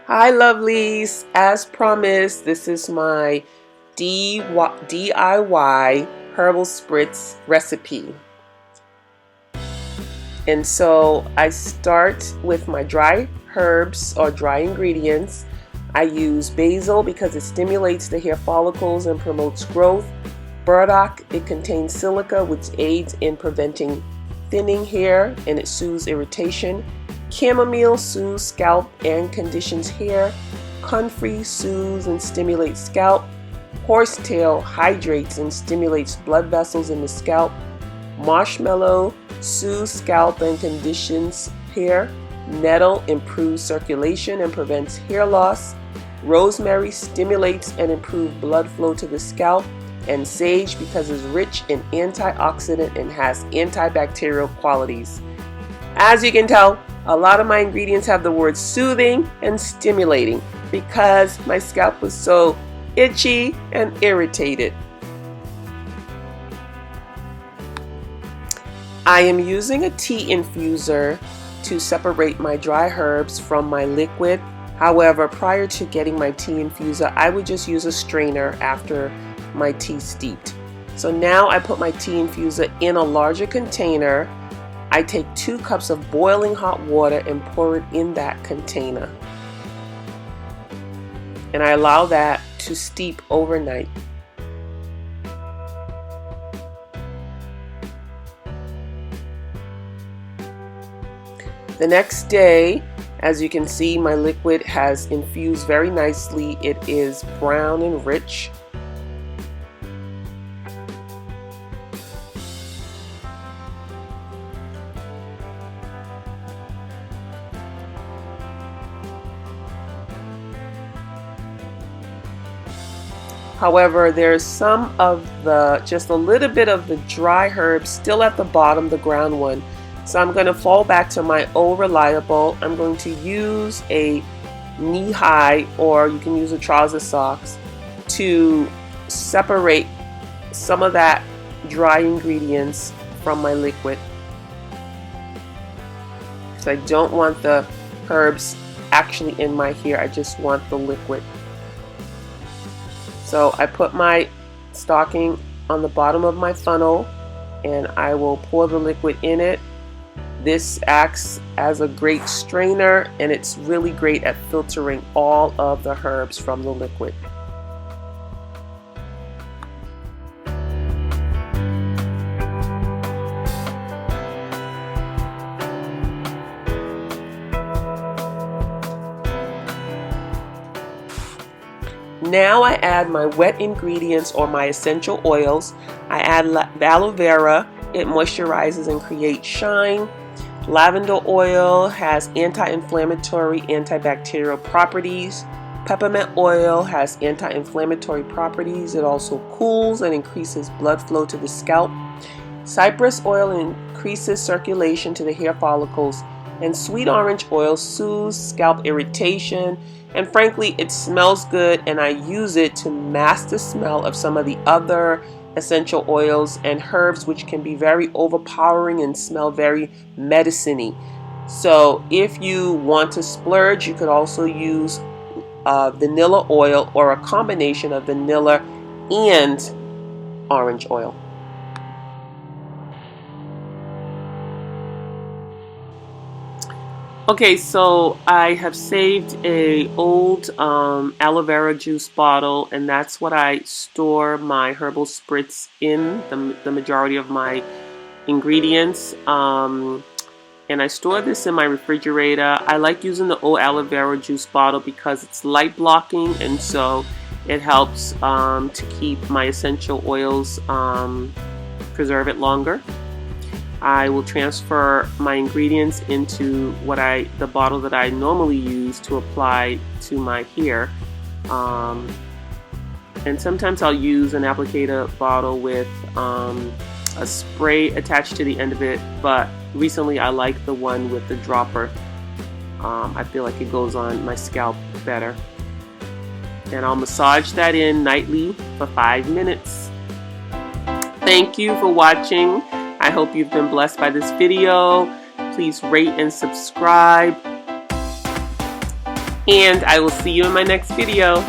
Hi lovelies, as promised, this is my DIY herbal spritz recipe. And so I start with my dry herbs or dry ingredients. I use basil because it stimulates the hair follicles and promotes growth. Burdock, it contains silica which aids in preventing thinning hair and it soothes irritation. Chamomile soothes scalp and conditions hair. Comfrey soothes and stimulates scalp. Horsetail hydrates and stimulates blood vessels in the scalp. Marshmallow soothes scalp and conditions hair. Nettle improves circulation and prevents hair loss. Rosemary stimulates and improves blood flow to the scalp. And sage because it's rich in antioxidant and has antibacterial qualities. As you can tell, a lot of my ingredients have the words soothing and stimulating because my scalp was so itchy and irritated. I am using a tea infuser to separate my dry herbs from my liquid. However, prior to getting my tea infuser, I would just use a strainer after my tea steeped. So now I put my tea infuser in a larger container. I take 2 cups of boiling hot water and pour it in that container. And I allow that to steep overnight. The next day, as you can see, my liquid has infused very nicely. It is brown and rich. However, there's some of just a little bit of the dry herbs still at the bottom, the ground one. So I'm going to fall back to my old reliable. I'm going to use a knee-high, or you can use a trouser socks, to separate some of that dry ingredients from my liquid. Because I don't want the herbs actually in my hair. I just want the liquid. So I put my stocking on the bottom of my funnel and I will pour the liquid in it. This acts as a great strainer and it's really great at filtering all of the herbs from the liquid. Now I add my wet ingredients or my essential oils. I add aloe vera. It moisturizes and creates shine. Lavender oil has anti-inflammatory, antibacterial properties. Peppermint oil has anti-inflammatory properties. It also cools and increases blood flow to the scalp. Cypress oil increases circulation to the hair follicles. And sweet orange oil soothes scalp irritation. And frankly, it smells good and I use it to mask the smell of some of the other essential oils and herbs which can be very overpowering and smell very medicine-y. So if you want to splurge, you could also use vanilla oil or a combination of vanilla and orange oil. Okay, so I have saved a old aloe vera juice bottle, and that's what I store my herbal spritz in, the majority of my ingredients. And I store this in my refrigerator. I like using the old aloe vera juice bottle because it's light blocking, and so it helps to keep my essential oils, preserve it longer. I will transfer my ingredients into the bottle that I normally use to apply to my hair. And sometimes I'll use an applicator bottle with a spray attached to the end of it, but recently I like the one with the dropper. I feel like it goes on my scalp better. And I'll massage that in nightly for 5 minutes. Thank you for watching. I hope you've been blessed by this video. Please rate and subscribe. And I will see you in my next video.